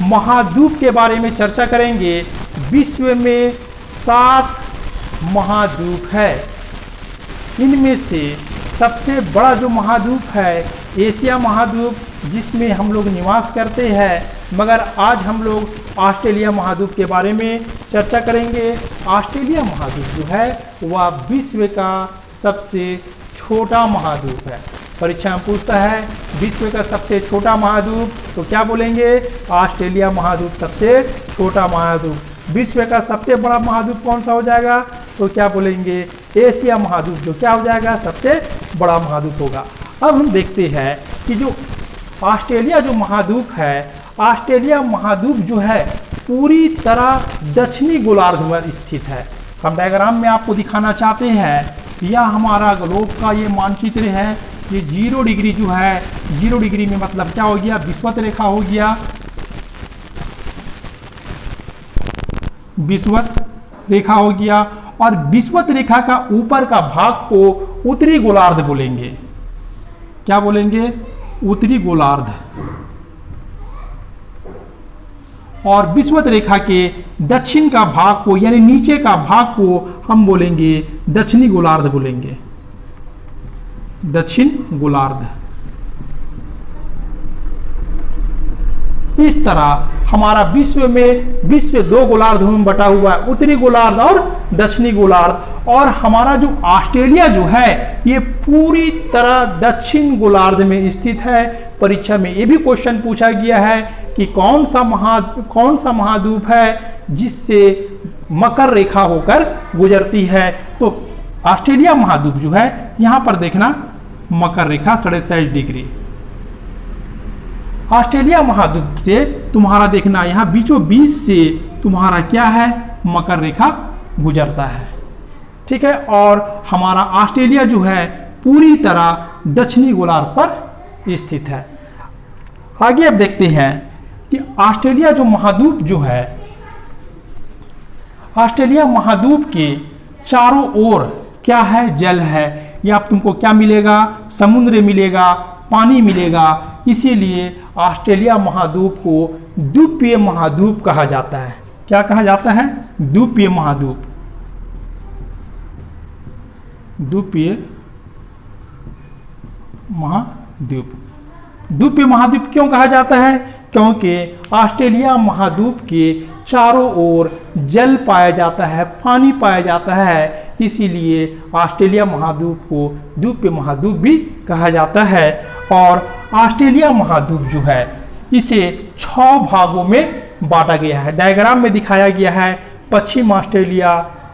महाद्वीप के बारे में चर्चा करेंगे। विश्व में 7 महाद्वीप है। इनमें से सबसे बड़ा जो महाद्वीप है एशिया महाद्वीप, जिसमें हम लोग निवास करते हैं। मगर आज हम लोग ऑस्ट्रेलिया महाद्वीप के बारे में चर्चा करेंगे। ऑस्ट्रेलिया महाद्वीप जो है वह विश्व का सबसे छोटा महाद्वीप है। परीक्षा में पूछता है विश्व का सबसे छोटा महाद्वीप, तो क्या बोलेंगे? ऑस्ट्रेलिया महाद्वीप सबसे छोटा महाद्वीप। विश्व का सबसे बड़ा महाद्वीप कौन सा हो जाएगा? तो क्या बोलेंगे? एशिया महाद्वीप जो क्या हो जाएगा? सबसे बड़ा महाद्वीप होगा। अब हम देखते हैं कि जो ऑस्ट्रेलिया जो महाद्वीप है, ऑस्ट्रेलिया महाद्वीप जो है पूरी तरह दक्षिणी गोलार्ध में स्थित है। हम डायग्राम में आपको दिखाना चाहते हैं, यह हमारा ग्लोब का ये मानचित्र है। ये 0 डिग्री जो है, 0 डिग्री में मतलब क्या हो गया? विषुवत रेखा हो गया, विषुवत रेखा हो गया। और विषुवत रेखा का ऊपर का भाग को उत्तरी गोलार्ध बोलेंगे। क्या बोलेंगे? उत्तरी गोलार्ध। और विषुवत रेखा के दक्षिण का भाग को यानी नीचे का भाग को हम बोलेंगे दक्षिणी गोलार्ध बोलेंगे, दक्षिण गोलार्ध। इस तरह हमारा विश्व 2 गोलार्ध में बटा हुआ है, उत्तरी गोलार्ध और दक्षिणी गोलार्ध। और हमारा जो ऑस्ट्रेलिया जो है ये पूरी तरह दक्षिण गोलार्ध में स्थित है। परीक्षा में ये भी क्वेश्चन पूछा गया है कि कौन सा महाद्वीप है जिससे मकर रेखा होकर गुजरती है? तो ऑस्ट्रेलिया महाद्वीप जो है यहां पर देखना मकर रेखा 23.5 डिग्री। ऑस्ट्रेलिया महाद्वीप से तुम्हारा देखना यहाँ बीचों बीच से तुम्हारा क्या है? मकर रेखा गुजरता है। ठीक है। और हमारा ऑस्ट्रेलिया जो है पूरी तरह दक्षिणी गोलार्ध पर स्थित है। आगे अब देखते हैं कि ऑस्ट्रेलिया जो महाद्वीप जो है, ऑस्ट्रेलिया महाद्वीप के चारों ओर क्या है? जल है। या तुमको क्या मिलेगा? समुद्र मिलेगा, पानी मिलेगा। इसीलिए ऑस्ट्रेलिया महाद्वीप को द्वीपीय महाद्वीप कहा जाता है। क्या कहा जाता है? द्वीपीय महाद्वीप। द्वीपीय महाद्वीप। द्वीपीय महाद्वीप क्यों कहा जाता है? क्योंकि ऑस्ट्रेलिया महाद्वीप के चारों ओर जल पाया जाता है, पानी पाया जाता है। इसीलिए ऑस्ट्रेलिया महाद्वीप को द्वीपीय महाद्वीप भी कहा जाता है। और ऑस्ट्रेलिया महाद्वीप जो है इसे 6 भागों में बांटा गया है। डायग्राम में दिखाया गया है। पश्चिम ऑस्ट्रेलिया,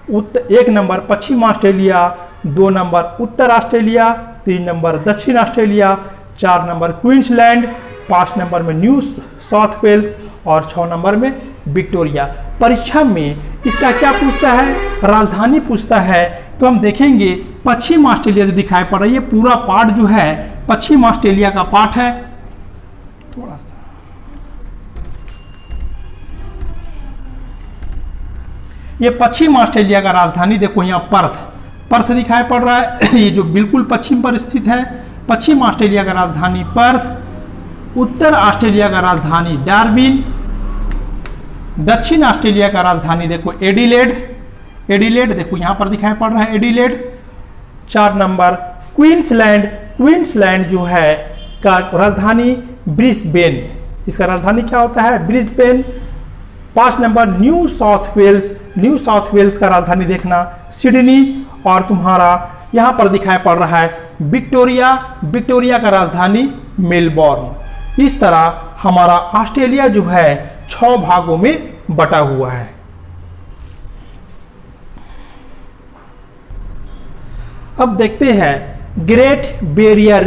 1 नंबर पश्चिम ऑस्ट्रेलिया, 2 नंबर उत्तर ऑस्ट्रेलिया, 3 नंबर दक्षिण ऑस्ट्रेलिया, 4 नंबर क्वींसलैंड, 5 नंबर में न्यू साउथ वेल्स और 6 नंबर में विक्टोरिया। परीक्षा में इसका क्या पूछता है? राजधानी पूछता है। तो हम देखेंगे पश्चिम ऑस्ट्रेलिया जो दिखाई पड़ रही है, पूरा पार्ट जो है पश्चिम ऑस्ट्रेलिया का पार्ट है। थोड़ा सा ये पश्चिम ऑस्ट्रेलिया का राजधानी देखो, यहाँ पर्थ दिखाई पड़ रहा है। ये जो बिल्कुल पश्चिम पर स्थित है। पश्चिम ऑस्ट्रेलिया का राजधानी पर्थ, उत्तर ऑस्ट्रेलिया का राजधानी डार्विन, दक्षिण ऑस्ट्रेलिया का राजधानी देखो एडिलेड देखो यहाँ पर दिखाई पड़ रहा है एडिलेड। 4 नंबर क्वींसलैंड जो है का राजधानी ब्रिस्बेन, इसका राजधानी क्या होता है? Brisbane. 5 number New South Wales का राजधानी देखना सिडनी। और तुम्हारा यहाँ पर दिखाई पड़ रहा है विक्टोरिया का राजधानी मेलबोर्न। इस तरह हमारा ऑस्ट्रेलिया जो है 6 भागों में बटा हुआ है। अब देखते हैं ग्रेट बैरियर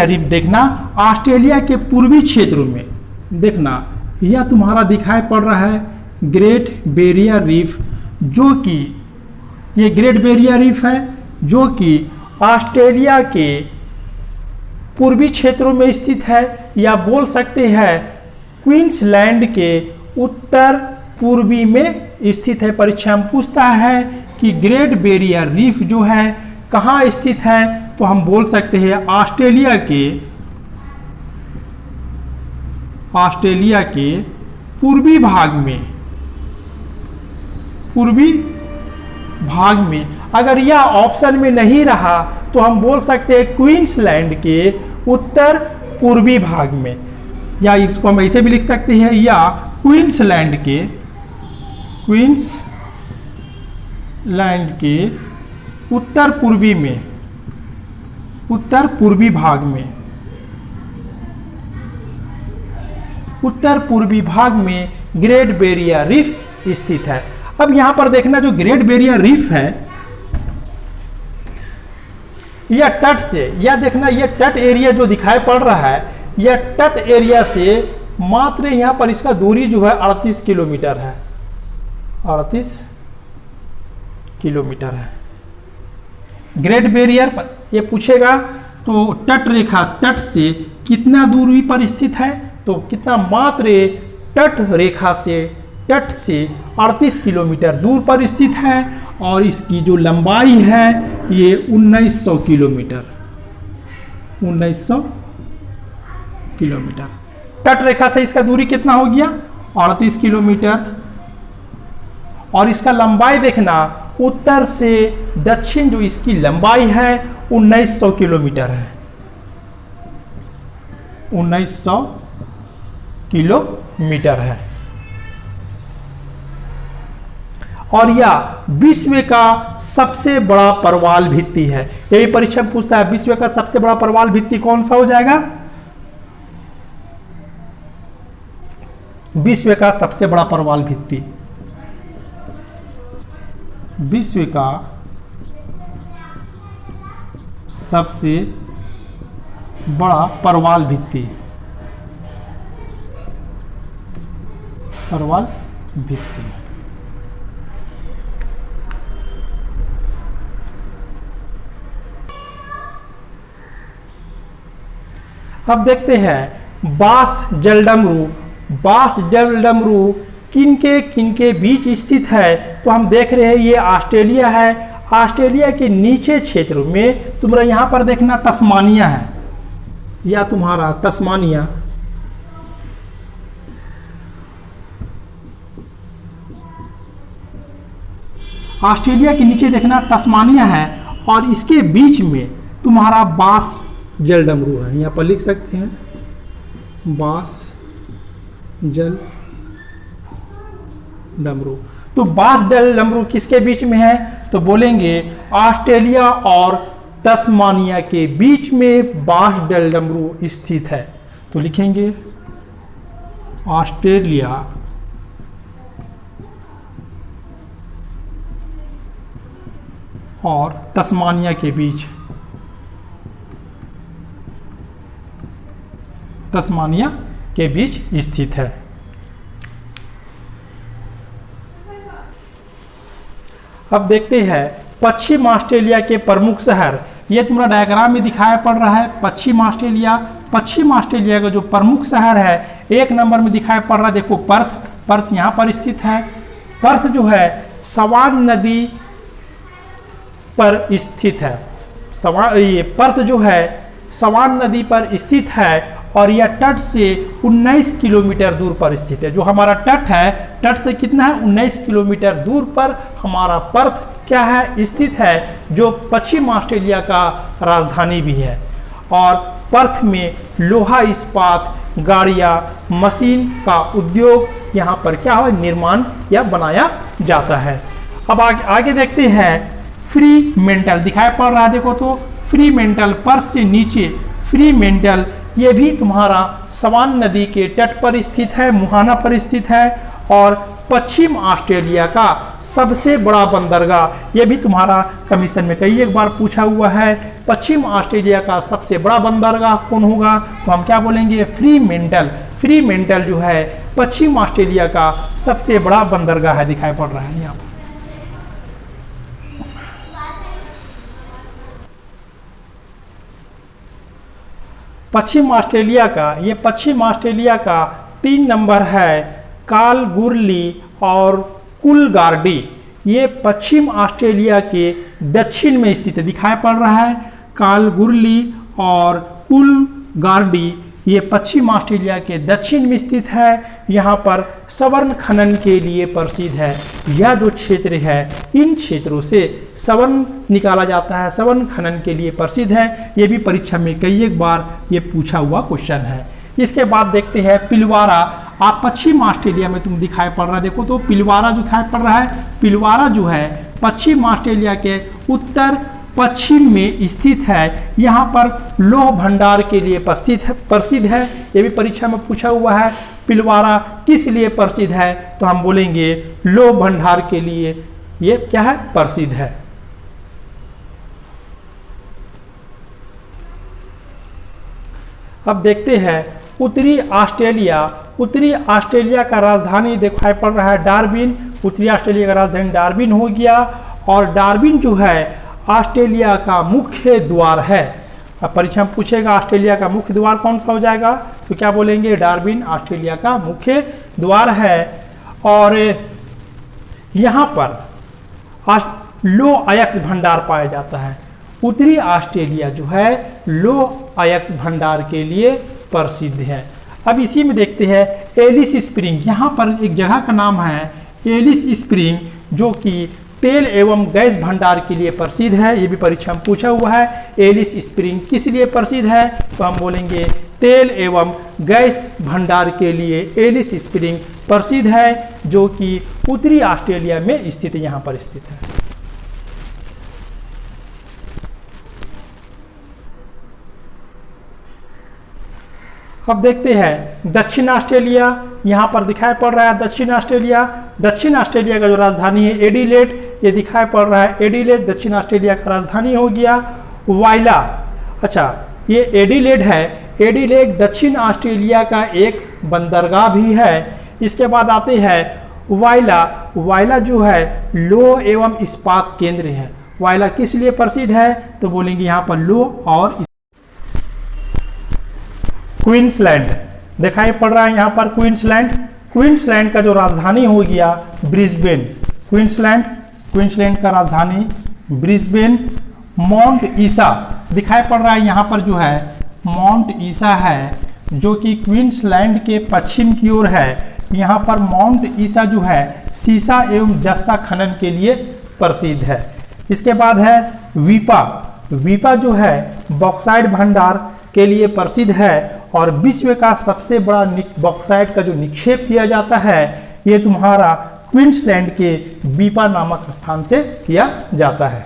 रीफ देखना ऑस्ट्रेलिया के पूर्वी क्षेत्रों में देखना, यह तुम्हारा दिखाई पड़ रहा है ग्रेट बैरियर रीफ, जो कि ये ग्रेट बैरियर रीफ है जो कि ऑस्ट्रेलिया के पूर्वी क्षेत्रों में स्थित है, या बोल सकते हैं क्वींसलैंड के उत्तर पूर्वी में स्थित है। परीक्षा में पूछता है कि ग्रेट बैरियर रीफ जो है कहाँ स्थित है, तो हम बोल सकते हैं ऑस्ट्रेलिया के पूर्वी भाग में अगर यह ऑप्शन में नहीं रहा तो हम बोल सकते हैं क्वींसलैंड के उत्तर पूर्वी भाग में, या इसको हम ऐसे भी लिख सकते हैं, या क्वींसलैंड के उत्तर पूर्वी भाग में ग्रेट बैरियर रीफ स्थित है। अब यहां पर देखना, जो ग्रेट बैरियर रीफ है यह तट से, यह देखना, यह तट एरिया जो दिखाई पड़ रहा है, यह तट एरिया से मात्र यहां पर इसका दूरी जो है 38 किलोमीटर है, 38 किलोमीटर है। ग्रेट बैरियर पर ये पूछेगा तो तट रेखा तट से कितना दूरी पर स्थित है, तो कितना, मात्र तट रेखा से, तट से 38 किलोमीटर दूर पर स्थित है, और इसकी जो लंबाई है ये 1900 किलोमीटर, 1900 किलोमीटर। तट रेखा से इसका दूरी कितना हो गया, 38 किलोमीटर, और इसका लंबाई देखना, उत्तर से दक्षिण जो इसकी लंबाई है 1900 किलोमीटर है, 1900 किलोमीटर है। और यह विश्व का सबसे बड़ा परवाल भित्ति है। यही परीक्षा में पूछता है, विश्व का सबसे बड़ा परवाल भित्ति कौन सा हो जाएगा? विश्व का सबसे बड़ा परवाल भित्ति, विश्व का सबसे बड़ा परवाल भित्ति, परवाल भित्ति। अब देखते हैं बास जलडमरू, बास जलडमरू किनके बीच स्थित है, तो हम देख रहे हैं ये ऑस्ट्रेलिया है। ऑस्ट्रेलिया के नीचे क्षेत्र में तुम्हारा यहाँ पर देखना तस्मानिया है, या तुम्हारा तस्मानिया, ऑस्ट्रेलिया के नीचे देखना तस्मानिया है, और इसके बीच में तुम्हारा बास जलडमरू है। यहाँ पर लिख सकते हैं बास जल डमरू। तो बास जल डमरू किसके बीच में है, तो बोलेंगे ऑस्ट्रेलिया और तस्मानिया के बीच में बास जल डमरू स्थित है। तो लिखेंगे ऑस्ट्रेलिया और तस्मानिया के बीच, तस्मानिया के बीच स्थित है। अब देखते हैं पश्चिम ऑस्ट्रेलिया के प्रमुख शहर। ये तुम्हारा डायग्राम में दिखाया पड़ रहा है पश्चिम ऑस्ट्रेलिया। पश्चिम ऑस्ट्रेलिया का जो प्रमुख शहर है 1 नंबर में दिखाया पड़ रहा है, देखो पर्थ, पर्थ यहाँ पर स्थित है। पर्थ जो है सवान नदी पर स्थित है। ये पर्थ जो है सवान नदी पर स्थित है, और यह तट से 19 किलोमीटर दूर पर स्थित है। जो हमारा तट है, तट से कितना है, 19 किलोमीटर दूर पर हमारा पर्थ क्या है, स्थित है, जो पश्चिम ऑस्ट्रेलिया का राजधानी भी है। और पर्थ में लोहा इस्पात गाड़ियाँ, मशीन का उद्योग यहाँ पर क्या है, निर्माण या बनाया जाता है। अब आगे देखते हैं फ्री मेंटल दिखाई पड़ रहा है, देखो तो फ्री मेंटल, पर्थ से नीचे फ्री मेंटल, ये भी तुम्हारा सवान नदी के तट पर स्थित है, मुहाना पर स्थित है। और पश्चिम ऑस्ट्रेलिया का सबसे बड़ा बंदरगाह, ये भी तुम्हारा कमीशन में कई एक बार पूछा हुआ है, पश्चिम ऑस्ट्रेलिया का सबसे बड़ा बंदरगाह कौन होगा, तो हम क्या बोलेंगे, फ्री मेंटल। फ्री मेंटल जो है पश्चिम ऑस्ट्रेलिया का सबसे बड़ा बंदरगाह है, दिखाई पड़ रहा है यहाँ पर। पश्चिम ऑस्ट्रेलिया का, ये पश्चिम ऑस्ट्रेलिया का 3 नंबर है कालगुरली और कूलगार्डी। ये पश्चिम ऑस्ट्रेलिया के दक्षिण में स्थित है, दिखाई पड़ रहा है कालगुरली और कूलगार्डी, ये पश्चिम ऑस्ट्रेलिया के दक्षिण में स्थित है। यहाँ पर स्वर्ण खनन के लिए प्रसिद्ध है। यह जो क्षेत्र है, इन क्षेत्रों से स्वर्ण निकाला जाता है, स्वर्ण खनन के लिए प्रसिद्ध है। ये भी परीक्षा में कई एक बार ये पूछा हुआ क्वेश्चन है। इसके बाद देखते हैं पिलवारा। आप पश्चिम ऑस्ट्रेलिया में तुम दिखाई पड़ रहा है, देखो तो पिलवारा जो दिखाई पड़ रहा है, पिलवारा जो है पश्चिम ऑस्ट्रेलिया के उत्तर पश्चिम में स्थित है। यहाँ पर लौह भंडार के लिए प्रसिद्ध है। ये भी परीक्षा में पूछा हुआ है, पिलवारा किस लिए प्रसिद्ध है, तो हम बोलेंगे लौह भंडार के लिए ये क्या है, प्रसिद्ध है। अब देखते हैं उत्तरी ऑस्ट्रेलिया। उत्तरी ऑस्ट्रेलिया का राजधानी दिखाई पड़ रहा है डार्विन। उत्तरी ऑस्ट्रेलिया का राजधानी डार्विन हो गया, और डार्विन जो है ऑस्ट्रेलिया का मुख्य द्वार है। अब परीक्षा में पूछेगा ऑस्ट्रेलिया का मुख्य द्वार कौन सा हो जाएगा, तो क्या बोलेंगे, डार्विन ऑस्ट्रेलिया का मुख्य द्वार है। और यहाँ पर लौह अयस्क भंडार पाया जाता है। उत्तरी ऑस्ट्रेलिया जो है लौह अयस्क भंडार के लिए प्रसिद्ध है। अब इसी में देखते हैं एलिस स्प्रिंग। यहाँ पर एक जगह का नाम है एलिस स्प्रिंग, जो कि तेल एवं गैस भंडार के लिए प्रसिद्ध है। ये भी परीक्षा में पूछा हुआ है, एलिस स्प्रिंग किस लिए प्रसिद्ध है, तो हम बोलेंगे तेल एवं गैस भंडार के लिए एलिस स्प्रिंग प्रसिद्ध है, जो कि उत्तरी ऑस्ट्रेलिया में स्थित है, यहाँ पर स्थित है। अब देखते हैं दक्षिण ऑस्ट्रेलिया। यहाँ पर दिखाई पड़ रहा है दक्षिण ऑस्ट्रेलिया। दक्षिण ऑस्ट्रेलिया का जो राजधानी है एडिलेड, ये दिखाई पड़ रहा है एडिलेड दक्षिण ऑस्ट्रेलिया का राजधानी हो गया। वाइला, अच्छा ये एडिलेड है। एडिलेड दक्षिण ऑस्ट्रेलिया का एक बंदरगाह भी है। इसके बाद आते हैं वाइला। वाइला जो है लौह एवं इस्पात केंद्र है। वाइला किस लिए प्रसिद्ध है, तो बोलेंगे यहाँ पर लौह और क्वींसलैंड दिखाई पड़ रहा है यहाँ पर क्वींसलैंड। क्वींसलैंड का जो राजधानी हो गया ब्रिस्बेन। क्वींसलैंड का राजधानी ब्रिस्बेन। माउंट ईसा दिखाई पड़ रहा है यहाँ पर जो है माउंट ईसा है, जो कि क्वींसलैंड के पश्चिम की ओर है। यहाँ पर माउंट ईसा जो है सीसा एवं जस्ता खनन के लिए प्रसिद्ध है। इसके बाद है वीपा। वीपा जो है बॉक्साइट भंडार के लिए प्रसिद्ध है, और विश्व का सबसे बड़ा बॉक्साइट का जो निक्षेप किया जाता है, ये तुम्हारा क्वींसलैंड के वीपा नामक स्थान से किया जाता है।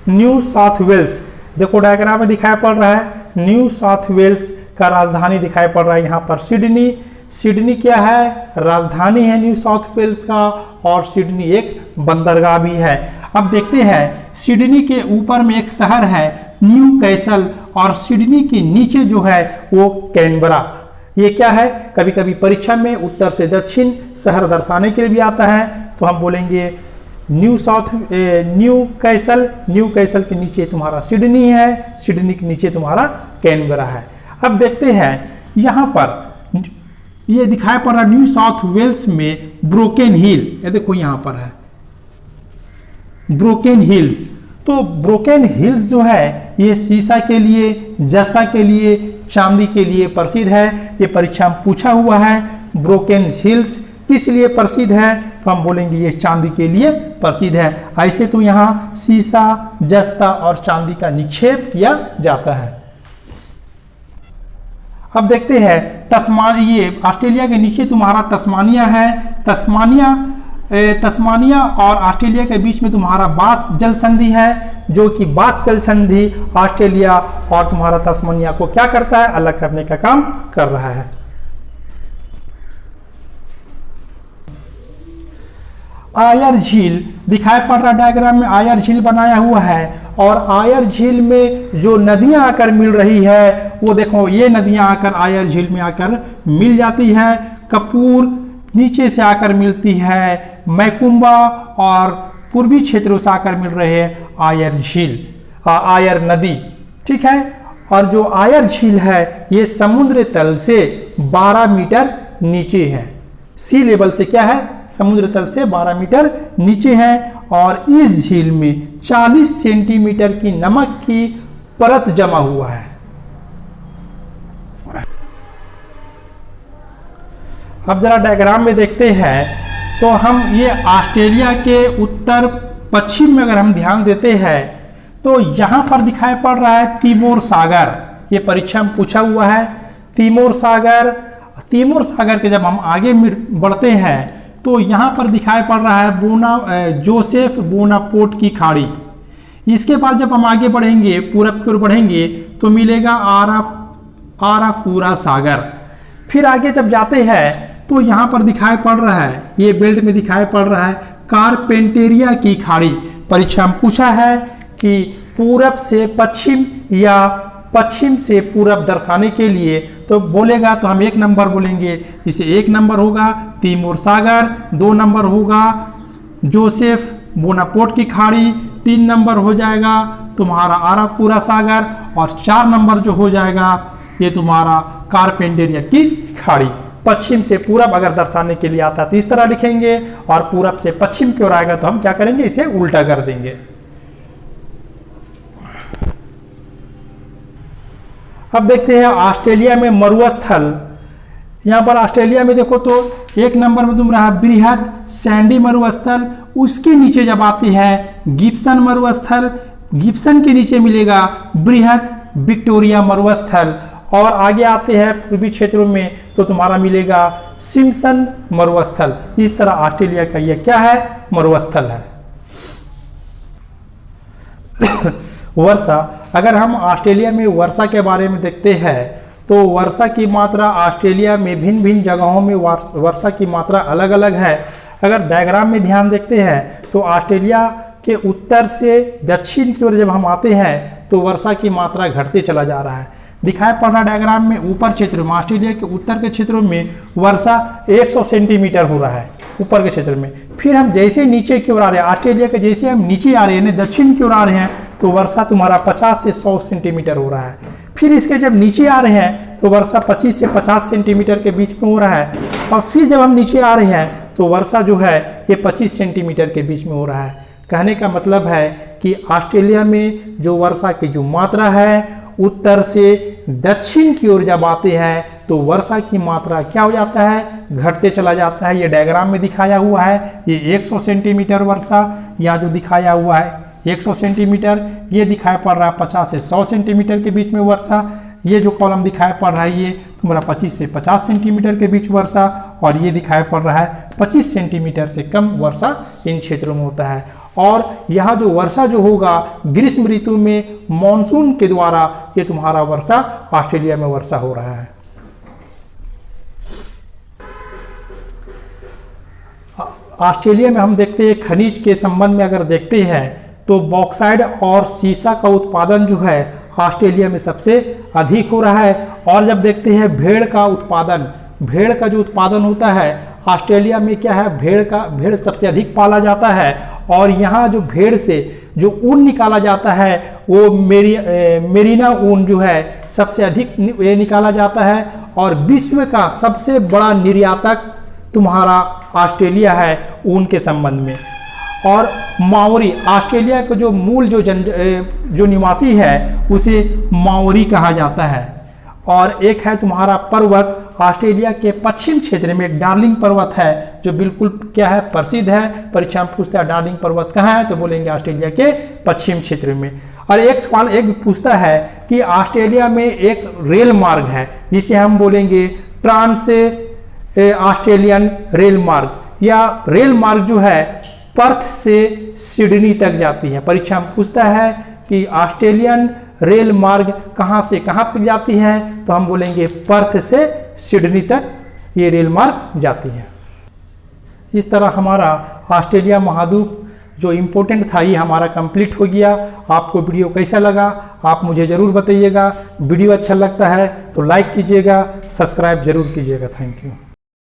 न्यू साउथ वेल्स, देखो डायग्राम में दिखाई पड़ रहा है, न्यू साउथ वेल्स का राजधानी दिखाई पड़ रहा है यहाँ पर सिडनी। सिडनी क्या है, राजधानी है न्यू साउथ वेल्स का, और सिडनी एक बंदरगाह भी है। अब देखते हैं सिडनी के ऊपर में एक शहर है न्यू कैसल, और सिडनी के नीचे जो है वो कैनबरा। ये क्या है, कभी कभी परीक्षा में उत्तर से दक्षिण शहर दर्शाने के लिए भी आता है, तो हम बोलेंगे न्यू कैसल के नीचे तुम्हारा सिडनी है, सिडनी के नीचे तुम्हारा कैनबरा है। अब देखते हैं यहाँ पर ये दिखाई पड़ रहा न्यू साउथ वेल्स में ब्रोकन हिल, ये देखो यहाँ पर है ब्रोकन हिल्स। तो ब्रोकन हिल्स जो है ये सीसा के लिए, जस्ता के लिए, चांदी के लिए प्रसिद्ध है। ये परीक्षा में पूछा हुआ है ब्रोकन हिल्स किस लिए प्रसिद्ध है, तो हम बोलेंगे ये चांदी के लिए प्रसिद्ध है। ऐसे तो यहाँ सीसा, जस्ता और चांदी का निक्षेप किया जाता है। अब देखते हैं तस्मानिया। ये ऑस्ट्रेलिया के नीचे तुम्हारा तस्मानिया है। तस्मानिया और ऑस्ट्रेलिया के बीच में तुम्हारा बास जल संधि है, जो कि बास जल संधि ऑस्ट्रेलिया और तुम्हारा तस्मानिया को क्या करता है, अलग करने का काम कर रहा है। आयर झील दिखाई पड़ रहा डायग्राम में, आयर झील बनाया हुआ है, और आयर झील में जो नदियां आकर मिल रही है वो देखो, ये नदियां आकर आयर झील में आकर मिल जाती है। कपूर नीचे से आकर मिलती है, मैकुम्बा और पूर्वी क्षेत्रों से आकर मिल रहे हैं आयर झील, आयर नदी, ठीक है। और जो आयर झील है ये समुद्र तल से 12 मीटर नीचे है। सी लेवल से क्या है, समुद्र तल से 12 मीटर नीचे है, और इस झील में 40 सेंटीमीटर की नमक की परत जमा हुआ है। अब जरा डायग्राम में देखते हैं तो हम ये ऑस्ट्रेलिया के उत्तर पश्चिम में अगर हम ध्यान देते हैं तो यहाँ पर दिखाई पड़ रहा है तिमोर सागर। ये परीक्षा में पूछा हुआ है तिमोर सागर। तिमोर सागर के जब हम आगे बढ़ते हैं तो यहाँ पर दिखाई पड़ रहा है जोसेफ बोनापोर्ट की खाड़ी। इसके बाद जब हम आगे बढ़ेंगे पूरब की ओर बढ़ेंगे तो मिलेगा आराफूरा सागर। फिर आगे जब जाते हैं तो यहाँ पर दिखाई पड़ रहा है, ये बेल्ट में दिखाई पड़ रहा है कारपेंटेरिया की खाड़ी। परीक्षा में पूछा है कि पूरब से पश्चिम या पश्चिम से पूरब दर्शाने के लिए तो बोलेगा तो हम 1 नंबर बोलेंगे, इसे 1 नंबर होगा तिमोर सागर, 2 नंबर होगा जोसेफ बोनापोर्ट की खाड़ी, 3 नंबर हो जाएगा तुम्हारा आराफूरा सागर और 4 नंबर जो हो जाएगा ये तुम्हारा कारपेंटेरिया की खाड़ी। पश्चिम से पूरब अगर दर्शाने के लिए आता है तो इस तरह लिखेंगे और पूरब से पश्चिम की ओर आएगा तो हम क्या करेंगे, इसे उल्टा कर देंगे। अब देखते हैं ऑस्ट्रेलिया में मरुस्थल। यहाँ पर ऑस्ट्रेलिया में देखो तो 1 नंबर में तुम रहा बृहद सैंडी मरुस्थल, उसके नीचे जब आती है गिब्सन मरुस्थल, गिब्सन के नीचे मिलेगा बृहद विक्टोरिया मरुस्थल और आगे आते हैं पूर्वी क्षेत्रों में तो तुम्हारा मिलेगा सिम्पसन मरुस्थल। इस तरह ऑस्ट्रेलिया का यह क्या है, मरुस्थल है। वर्षा, अगर हम ऑस्ट्रेलिया में वर्षा के बारे में देखते हैं तो वर्षा की मात्रा ऑस्ट्रेलिया में भिन्न भिन्न जगहों में वर्षा की मात्रा अलग अलग है। अगर डायग्राम में ध्यान देखते हैं तो ऑस्ट्रेलिया के उत्तर से दक्षिण की ओर जब हम आते हैं तो वर्षा की मात्रा घटते चला जा रहा है। दिखाई पड़ रहा डायग्राम में ऊपर क्षेत्र में ऑस्ट्रेलिया के उत्तर के क्षेत्रों में वर्षा 100 सेंटीमीटर हो रहा है ऊपर के क्षेत्र में। फिर हम जैसे नीचे की ओर आ रहे हैं, ऑस्ट्रेलिया के जैसे हम नीचे आ रहे हैं दक्षिण की ओर आ रहे हैं तो वर्षा तुम्हारा 50 से 100 सेंटीमीटर हो रहा है। फिर इसके जब नीचे आ रहे हैं तो वर्षा 25 से 50 सेंटीमीटर के बीच में हो रहा है और फिर जब हम नीचे आ रहे हैं तो वर्षा जो है ये 25 सेंटीमीटर के बीच में हो रहा है। कहने का मतलब है कि ऑस्ट्रेलिया में जो वर्षा की जो मात्रा है उत्तर से दक्षिण की ओर जब आते हैं तो वर्षा की मात्रा क्या हो जाता है, घटते चला जाता है। ये डायग्राम में दिखाया हुआ है, ये 100 सेंटीमीटर वर्षा यहाँ जो दिखाया हुआ है 100 सेंटीमीटर, ये दिखाई पड़ रहा है 50 से 100 सेंटीमीटर के बीच में वर्षा। ये जो कॉलम दिखाई पड़ रहा है ये तुम्हारा 25 से 50 सेंटीमीटर के बीच वर्षा और ये दिखाई पड़ रहा है 25 सेंटीमीटर से कम वर्षा इन क्षेत्रों में होता है। और यहाँ जो वर्षा जो होगा ग्रीष्म ऋतु में मॉनसून के द्वारा ये तुम्हारा वर्षा ऑस्ट्रेलिया में वर्षा हो रहा है। ऑस्ट्रेलिया में हम देखते हैं खनिज के संबंध में अगर देखते हैं तो बॉक्साइड और सीसा का उत्पादन जो है ऑस्ट्रेलिया में सबसे अधिक हो रहा है। और जब देखते हैं भेड़ का उत्पादन, भेड़ का जो उत्पादन होता है ऑस्ट्रेलिया में क्या है, भेड़ सबसे अधिक पाला जाता है और यहाँ जो भेड़ से जो ऊन निकाला जाता है वो मेरीना ऊन जो है सबसे अधिक निकाला जाता है और विश्व का सबसे बड़ा निर्यातक तुम्हारा ऑस्ट्रेलिया है ऊन के संबंध में। और माओरी, ऑस्ट्रेलिया का जो मूल जो निवासी है उसे माओरी कहा जाता है। और एक है तुम्हारा पर्वत, ऑस्ट्रेलिया के पश्चिम क्षेत्र में एक डार्लिंग पर्वत है जो बिल्कुल क्या है, प्रसिद्ध है। परीक्षा में पूछता है डार्लिंग पर्वत कहाँ है तो बोलेंगे ऑस्ट्रेलिया के पश्चिम क्षेत्र में। और एक सवाल एक पूछता है कि ऑस्ट्रेलिया में एक रेल मार्ग है जिसे हम बोलेंगे ट्रांस ऑस्ट्रेलियन रेल मार्ग, या रेल मार्ग जो है पर्थ से सिडनी तक जाती है। परीक्षा में पूछता है कि ऑस्ट्रेलियन रेल मार्ग कहाँ से कहाँ तक जाती है तो हम बोलेंगे पर्थ से सिडनी तक ये रेल मार्ग जाती है। इस तरह हमारा ऑस्ट्रेलिया महाद्वीप जो इम्पोर्टेंट था ये हमारा कंप्लीट हो गया। आपको वीडियो कैसा लगा आप मुझे ज़रूर बताइएगा। वीडियो अच्छा लगता है तो लाइक कीजिएगा, सब्सक्राइब जरूर कीजिएगा। Thank you.